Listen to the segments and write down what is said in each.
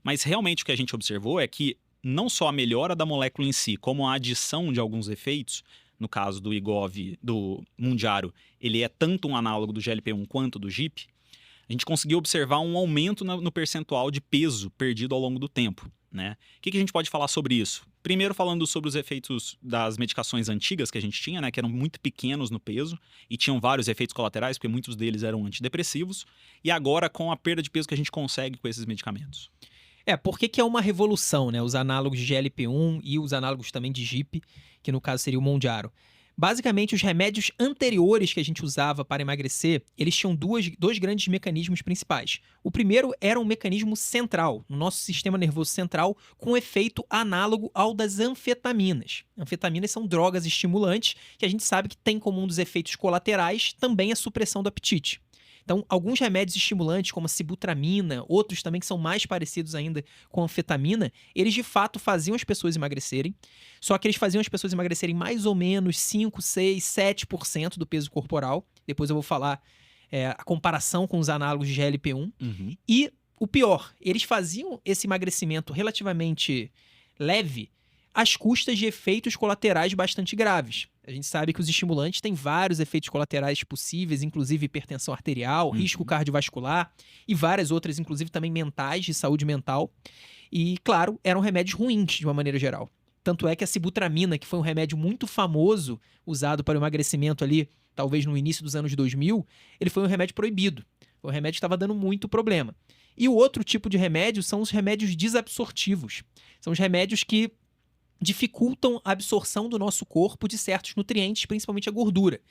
Mas realmente o que a gente observou é que não só a melhora da molécula em si, como a adição de alguns efeitos, no caso do IGOV, do Mundiaro, ele é tanto um análogo do GLP-1 quanto do GIP, a gente conseguiu observar um aumento no percentual de peso perdido ao longo do tempo, né? O que a gente pode falar sobre isso? Primeiro falando sobre os efeitos das medicações antigas que a gente tinha, né? Que eram muito pequenos no peso e tinham vários efeitos colaterais, porque muitos deles eram antidepressivos. E agora com a perda de peso que a gente consegue com esses medicamentos. Por que é uma revolução, né? Os análogos de GLP-1 e os análogos também de GIP, que no caso seria o Mounjaro. Basicamente, os remédios anteriores que a gente usava para emagrecer, eles tinham dois grandes mecanismos principais. O primeiro era um mecanismo central, no nosso sistema nervoso central, com efeito análogo ao das anfetaminas. Anfetaminas são drogas estimulantes que a gente sabe que tem como um dos efeitos colaterais também a supressão do apetite. Então, alguns remédios estimulantes, como a sibutramina, outros também que são mais parecidos ainda com a anfetamina, eles de fato faziam as pessoas emagrecerem, só que eles faziam as pessoas emagrecerem mais ou menos 5, 6, 7% do peso corporal. Depois eu vou falar a comparação com os análogos de GLP-1. Uhum. E o pior, eles faziam esse emagrecimento relativamente leve às custas de efeitos colaterais bastante graves. A gente sabe que os estimulantes têm vários efeitos colaterais possíveis, inclusive hipertensão arterial, risco cardiovascular e várias outras, inclusive também mentais, de saúde mental. E, claro, eram remédios ruins de uma maneira geral. Tanto é que a sibutramina, que foi um remédio muito famoso, usado para o emagrecimento ali, talvez no início dos anos 2000, ele foi um remédio proibido. Foi um remédio que estava dando muito problema. E o outro tipo de remédio são os remédios desabsortivos. São os remédios que dificultam a absorção do nosso corpo de certos nutrientes, principalmente a gordura.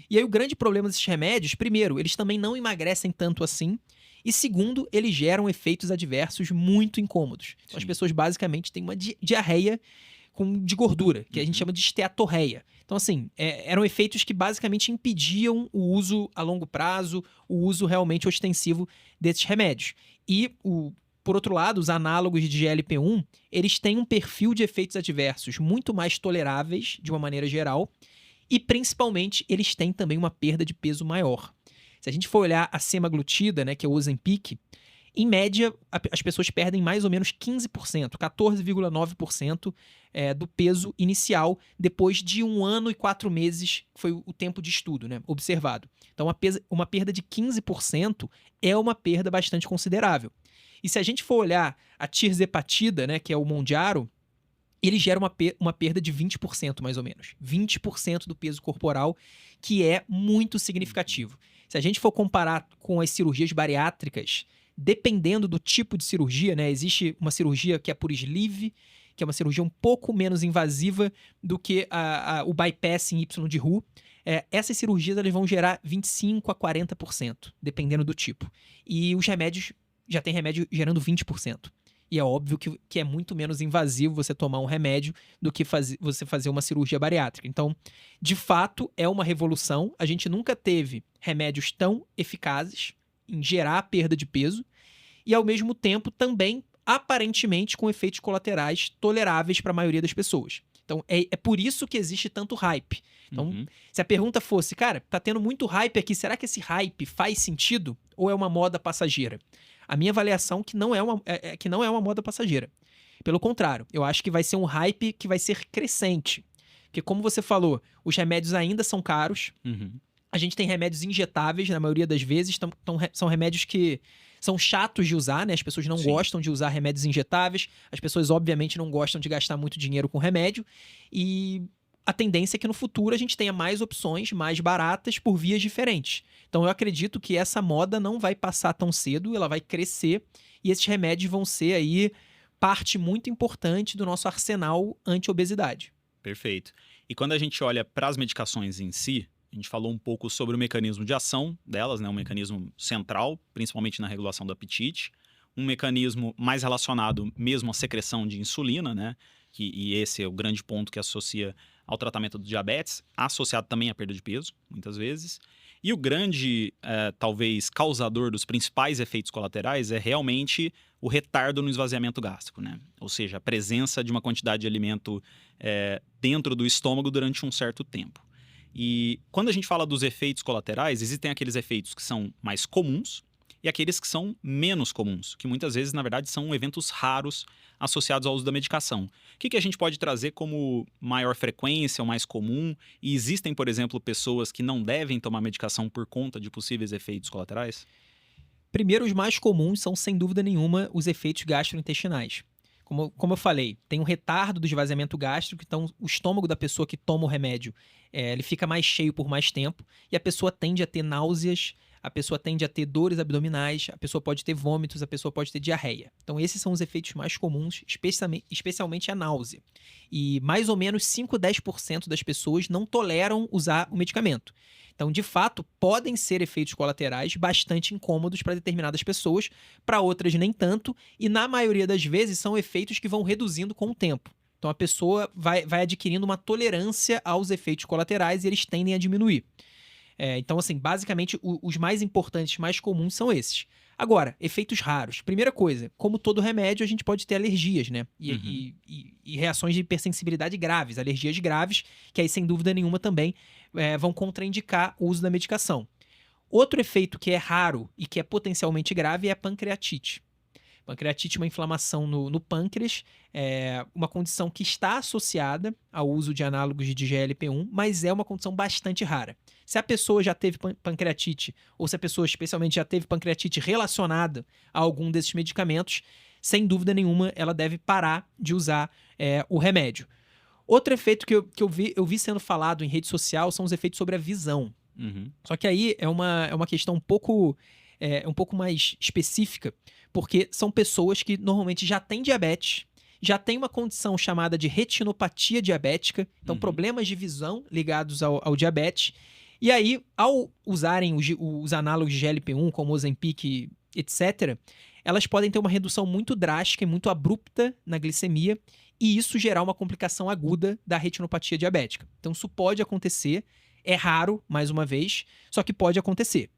E aí o grande problema desses remédios, primeiro, eles também não emagrecem tanto assim, e segundo, eles geram efeitos adversos muito incômodos. Então, as pessoas basicamente têm uma diarreia de gordura, que a gente chama de esteatorreia. Então, assim, eram efeitos que basicamente impediam o uso a longo prazo, o uso realmente ostensivo desses remédios. E por outro lado, os análogos de GLP-1, eles têm um perfil de efeitos adversos muito mais toleráveis, de uma maneira geral, e principalmente eles têm também uma perda de peso maior. Se a gente for olhar a semaglutida, né, que é o Ozempic, em média, as pessoas perdem mais ou menos 15%, 14,9% do peso inicial, depois de 1 ano e 4 meses, que foi o tempo de estudo, né, observado. Então, uma perda de 15% é uma perda bastante considerável. E se a gente for olhar a tirzepatida, né, que é o Mounjaro, ele gera uma perda de 20% mais ou menos. 20% do peso corporal, que é muito significativo. Se a gente for comparar com as cirurgias bariátricas, dependendo do tipo de cirurgia, né, existe uma cirurgia que é por sleeve, que é uma cirurgia um pouco menos invasiva do que o bypass em Y de Roux. Essas cirurgias elas vão gerar 25% a 40%, dependendo do tipo. E os remédios, já tem remédio gerando 20%. E é óbvio que é muito menos invasivo você tomar um remédio do que você fazer uma cirurgia bariátrica. Então, de fato, é uma revolução. A gente nunca teve remédios tão eficazes em gerar a perda de peso e, ao mesmo tempo, também, aparentemente, com efeitos colaterais toleráveis para a maioria das pessoas. Então, é por isso que existe tanto hype. Então, se a pergunta fosse, cara, tá tendo muito hype aqui, será que esse hype faz sentido ou é uma moda passageira? A minha avaliação é que não é uma moda passageira. Pelo contrário, eu acho que vai ser um hype que vai ser crescente. Porque, como você falou, os remédios ainda são caros. A gente tem remédios injetáveis, na maioria das vezes. São remédios que são chatos de usar, né? As pessoas não gostam de usar remédios injetáveis. As pessoas, obviamente, não gostam de gastar muito dinheiro com remédio. E a tendência é que no futuro a gente tenha mais opções mais baratas por vias diferentes. Então eu acredito que essa moda não vai passar tão cedo, ela vai crescer e esses remédios vão ser aí parte muito importante do nosso arsenal anti-obesidade. Perfeito. E quando a gente olha para as medicações em si, a gente falou um pouco sobre o mecanismo de ação delas, né? Um mecanismo central, principalmente na regulação do apetite. Um mecanismo mais relacionado mesmo à secreção de insulina, né? E esse é o grande ponto que associa ao tratamento do diabetes, associado também à perda de peso, muitas vezes. E o grande, talvez, causador dos principais efeitos colaterais é realmente o retardo no esvaziamento gástrico, né? Ou seja, a presença de uma quantidade de alimento dentro do estômago durante um certo tempo. E quando a gente fala dos efeitos colaterais, existem aqueles efeitos que são mais comuns e aqueles que são menos comuns, que muitas vezes, na verdade, são eventos raros associados ao uso da medicação. O que a gente pode trazer como maior frequência ou mais comum? E existem, por exemplo, pessoas que não devem tomar medicação por conta de possíveis efeitos colaterais? Primeiro, os mais comuns são, sem dúvida nenhuma, os efeitos gastrointestinais. Como eu falei, tem um retardo do esvaziamento gástrico, então o estômago da pessoa que toma o remédio, ele fica mais cheio por mais tempo, e a pessoa tende a ter náuseas, a pessoa tende a ter dores abdominais, a pessoa pode ter vômitos, a pessoa pode ter diarreia. Então esses são os efeitos mais comuns, especialmente a náusea. E mais ou menos 5 a 10% das pessoas não toleram usar o medicamento. Então, de fato, podem ser efeitos colaterais bastante incômodos para determinadas pessoas, para outras nem tanto, e na maioria das vezes são efeitos que vão reduzindo com o tempo. Então, a pessoa vai adquirindo uma tolerância aos efeitos colaterais e eles tendem a diminuir. Então, assim, basicamente, os mais importantes, mais comuns são esses. Agora, efeitos raros. Primeira coisa, como todo remédio, a gente pode ter alergias, né? E reações de hipersensibilidade graves, alergias graves, que aí, sem dúvida nenhuma, também vão contraindicar o uso da medicação. Outro efeito que é raro e que é potencialmente grave é a pancreatite. Pancreatite é uma inflamação no pâncreas, uma condição que está associada ao uso de análogos de GLP-1, mas é uma condição bastante rara. Se a pessoa já teve pancreatite, ou se a pessoa especialmente já teve pancreatite relacionada a algum desses medicamentos, sem dúvida nenhuma ela deve parar de usar o remédio. Outro efeito que eu vi sendo falado em rede social são os efeitos sobre a visão. Só que aí é uma questão um pouco mais específica, porque são pessoas que normalmente já têm diabetes, já têm uma condição chamada de retinopatia diabética, então problemas de visão ligados ao diabetes. E aí, ao usarem os análogos de GLP-1, como Ozempic, etc., elas podem ter uma redução muito drástica e muito abrupta na glicemia, e isso gerar uma complicação aguda da retinopatia diabética. Então, isso pode acontecer, é raro, mais uma vez, só que pode acontecer.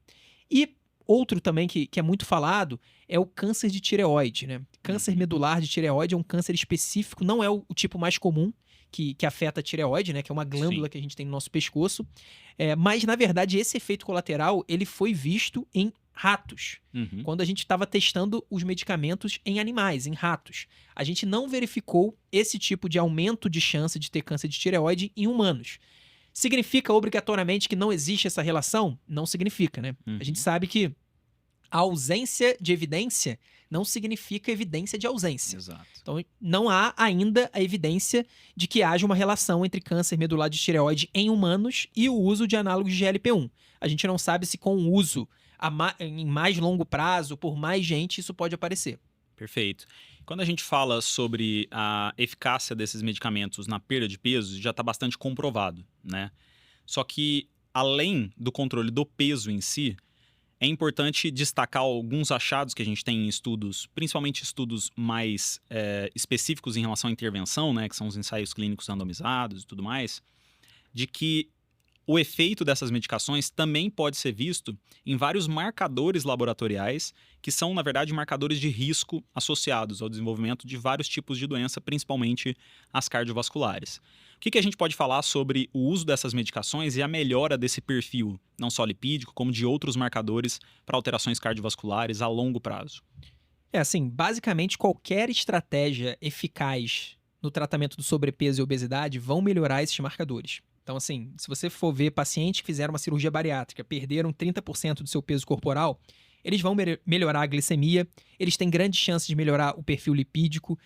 E outro também que é muito falado é o câncer de tireoide, né? Câncer medular de tireoide é um câncer específico, não é o tipo mais comum que afeta a tireoide, né? Que é uma glândula que a gente tem no nosso pescoço. Mas, na verdade, esse efeito colateral ele foi visto em ratos. Quando a gente estava testando os medicamentos em animais, em ratos. A gente não verificou esse tipo de aumento de chance de ter câncer de tireoide em humanos. Significa obrigatoriamente que não existe essa relação? Não significa, né? A gente sabe que a ausência de evidência não significa evidência de ausência. Exato. Então, não há ainda a evidência de que haja uma relação entre câncer medular de tireoide em humanos e o uso de análogos de GLP-1. A gente não sabe se com o uso em mais longo prazo, por mais gente, isso pode aparecer. Perfeito. Quando a gente fala sobre a eficácia desses medicamentos na perda de peso, já está bastante comprovado, né? Só que, além do controle do peso em si, é importante destacar alguns achados que a gente tem em estudos, principalmente estudos mais específicos em relação à intervenção, né, que são os ensaios clínicos randomizados e tudo mais, de que o efeito dessas medicações também pode ser visto em vários marcadores laboratoriais, que são, na verdade, marcadores de risco associados ao desenvolvimento de vários tipos de doença, principalmente as cardiovasculares. O que a gente pode falar sobre o uso dessas medicações e a melhora desse perfil, não só lipídico, como de outros marcadores para alterações cardiovasculares a longo prazo? Assim, basicamente qualquer estratégia eficaz no tratamento do sobrepeso e obesidade vão melhorar esses marcadores. Então, assim, se você for ver pacientes que fizeram uma cirurgia bariátrica, perderam 30% do seu peso corporal, eles vão melhorar a glicemia, eles têm grandes chances de melhorar o perfil lipídico,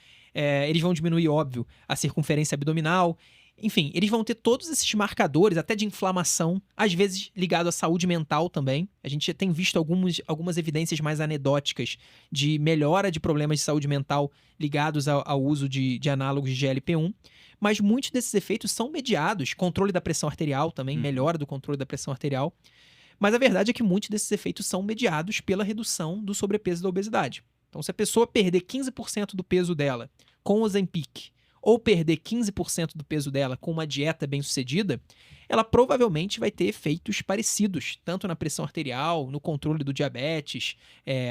eles vão diminuir, óbvio, a circunferência abdominal. Enfim, eles vão ter todos esses marcadores, até de inflamação, às vezes ligado à saúde mental também. A gente tem visto algumas evidências mais anedóticas de melhora de problemas de saúde mental ligados ao uso de análogos de GLP-1. Mas muitos desses efeitos são mediados, controle da pressão arterial também, melhora do controle da pressão arterial. Mas a verdade é que muitos desses efeitos são mediados pela redução do sobrepeso e da obesidade. Então, se a pessoa perder 15% do peso dela com o Ozempic, ou perder 15% do peso dela com uma dieta bem-sucedida, ela provavelmente vai ter efeitos parecidos, tanto na pressão arterial, no controle do diabetes,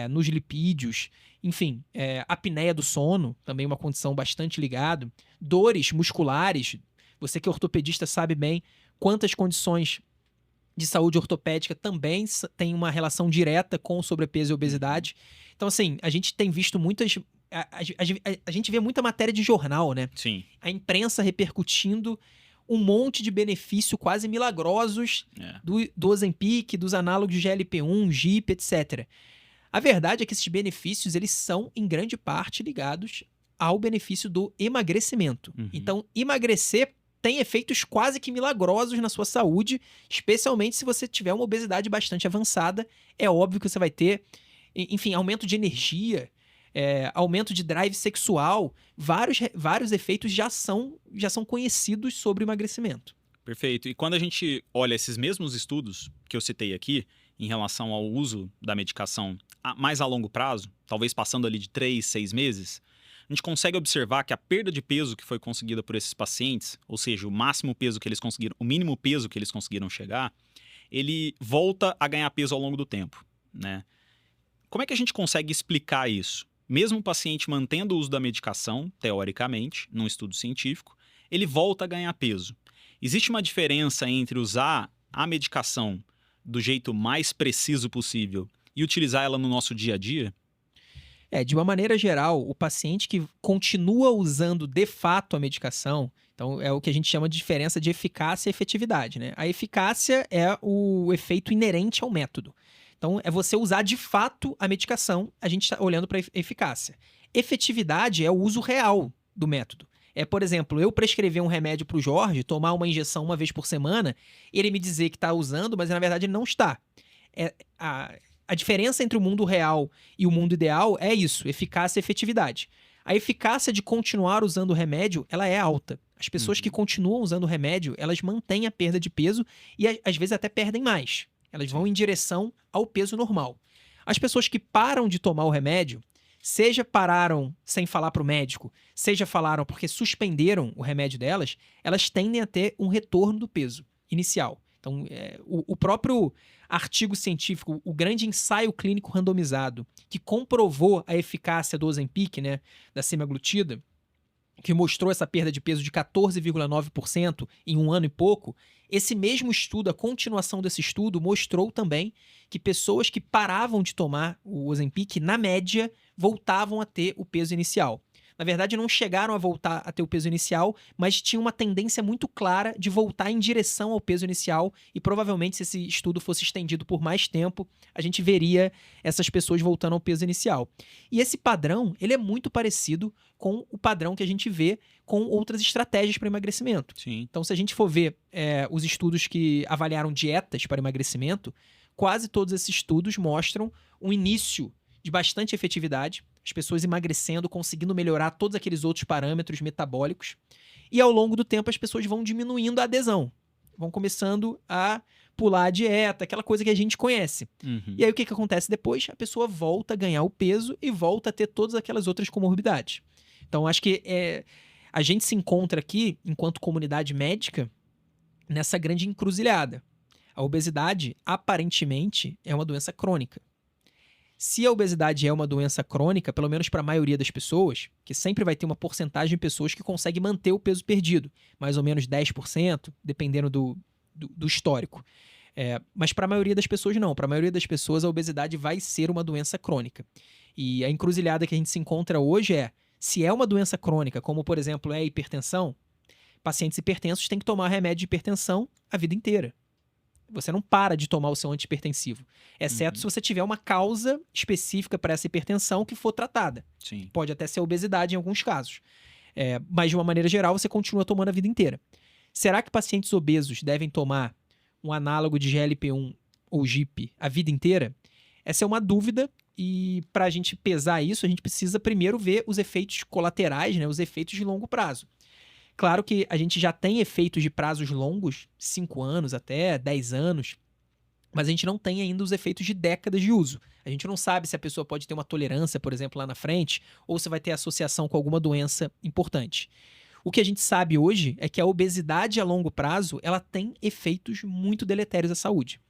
nos lipídios, enfim, apneia do sono, também uma condição bastante ligada, dores musculares, você que é ortopedista sabe bem quantas condições de saúde ortopédica também tem uma relação direta com sobrepeso e obesidade. Então, assim, a gente tem visto muitas... A gente vê muita matéria de jornal, né? Sim. A imprensa repercutindo um monte de benefícios quase milagrosos do Ozempic, dos análogos de GLP-1, GIP, etc. A verdade é que esses benefícios, eles são, em grande parte, ligados ao benefício do emagrecimento. Então, emagrecer tem efeitos quase que milagrosos na sua saúde, especialmente se você tiver uma obesidade bastante avançada. É óbvio que você vai ter, enfim, aumento de energia, aumento de drive sexual. Vários efeitos já são conhecidos sobre o emagrecimento. Perfeito. E quando a gente olha esses mesmos estudos que eu citei aqui, em relação ao uso da medicação mais a longo prazo, talvez passando ali de 3, 6 meses, a gente consegue observar que a perda de peso que foi conseguida por esses pacientes, ou seja, o máximo peso que eles conseguiram, o mínimo peso que eles conseguiram chegar, ele volta a ganhar peso ao longo do tempo, né? Como é que a gente consegue explicar isso? Mesmo o paciente mantendo o uso da medicação, teoricamente, num estudo científico, ele volta a ganhar peso. Existe uma diferença entre usar a medicação do jeito mais preciso possível e utilizar ela no nosso dia a dia? De uma maneira geral, o paciente que continua usando de fato a medicação, então é o que a gente chama de diferença de eficácia e efetividade, né? A eficácia é o efeito inerente ao método. Então, é você usar de fato a medicação, a gente está olhando para a eficácia. Efetividade é o uso real do método. Por exemplo, eu prescrever um remédio para o Jorge, tomar uma injeção uma vez por semana, ele me dizer que está usando, mas na verdade ele não está. A diferença entre o mundo real e o mundo ideal é isso, eficácia e efetividade. A eficácia de continuar usando o remédio, ela é alta. As pessoas que continuam usando o remédio, elas mantêm a perda de peso e às vezes até perdem mais. Elas vão em direção ao peso normal. As pessoas que param de tomar o remédio, seja pararam sem falar para o médico, seja falaram porque suspenderam o remédio delas, elas tendem a ter um retorno do peso inicial. Então, o próprio artigo científico, o grande ensaio clínico randomizado, que comprovou a eficácia do Ozempic, né, da semaglutida, que mostrou essa perda de peso de 14,9% em um ano e pouco, esse mesmo estudo, a continuação desse estudo, mostrou também que pessoas que paravam de tomar o Ozempic, na média, voltavam a ter o peso inicial. Na verdade, não chegaram a voltar a ter o peso inicial, mas tinha uma tendência muito clara de voltar em direção ao peso inicial e provavelmente, se esse estudo fosse estendido por mais tempo, a gente veria essas pessoas voltando ao peso inicial. E esse padrão, ele é muito parecido com o padrão que a gente vê com outras estratégias para emagrecimento. Sim. Então, se a gente for ver os estudos que avaliaram dietas para emagrecimento, quase todos esses estudos mostram um início de bastante efetividade, as pessoas emagrecendo, conseguindo melhorar todos aqueles outros parâmetros metabólicos, e ao longo do tempo as pessoas vão diminuindo a adesão, vão começando a pular a dieta, aquela coisa que a gente conhece. E aí o que acontece depois? A pessoa volta a ganhar o peso e volta a ter todas aquelas outras comorbidades. Então acho que a gente se encontra aqui, enquanto comunidade médica, nessa grande encruzilhada. A obesidade, aparentemente, é uma doença crônica. Se a obesidade é uma doença crônica, pelo menos para a maioria das pessoas, que sempre vai ter uma porcentagem de pessoas que consegue manter o peso perdido, mais ou menos 10%, dependendo do histórico. Mas para a maioria das pessoas não. Para a maioria das pessoas a obesidade vai ser uma doença crônica. E a encruzilhada que a gente se encontra hoje se é uma doença crônica, como por exemplo é a hipertensão, pacientes hipertensos têm que tomar remédio de hipertensão a vida inteira. Você não para de tomar o seu antihipertensivo, exceto se você tiver uma causa específica para essa hipertensão que for tratada. Sim. Pode até ser obesidade em alguns casos. Mas, de uma maneira geral, você continua tomando a vida inteira. Será que pacientes obesos devem tomar um análogo de GLP-1 ou GIP a vida inteira? Essa é uma dúvida e, para a gente pesar isso, a gente precisa primeiro ver os efeitos colaterais, né, os efeitos de longo prazo. Claro que a gente já tem efeitos de prazos longos, 5 anos até 10 anos, mas a gente não tem ainda os efeitos de décadas de uso. A gente não sabe se a pessoa pode ter uma tolerância, por exemplo, lá na frente, ou se vai ter associação com alguma doença importante. O que a gente sabe hoje é que a obesidade a longo prazo, ela tem efeitos muito deletérios à saúde.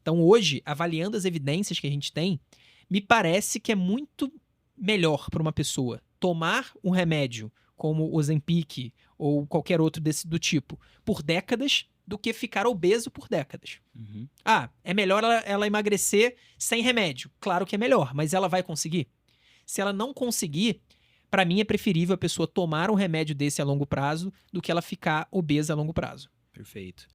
Então hoje, avaliando as evidências que a gente tem, me parece que é muito melhor para uma pessoa tomar um remédio como o Ozempic ou qualquer outro do tipo, por décadas, do que ficar obeso por décadas. Uhum. Ah, é melhor ela emagrecer sem remédio. Claro que é melhor, mas ela vai conseguir? Se ela não conseguir, para mim é preferível a pessoa tomar um remédio desse a longo prazo do que ela ficar obesa a longo prazo. Perfeito.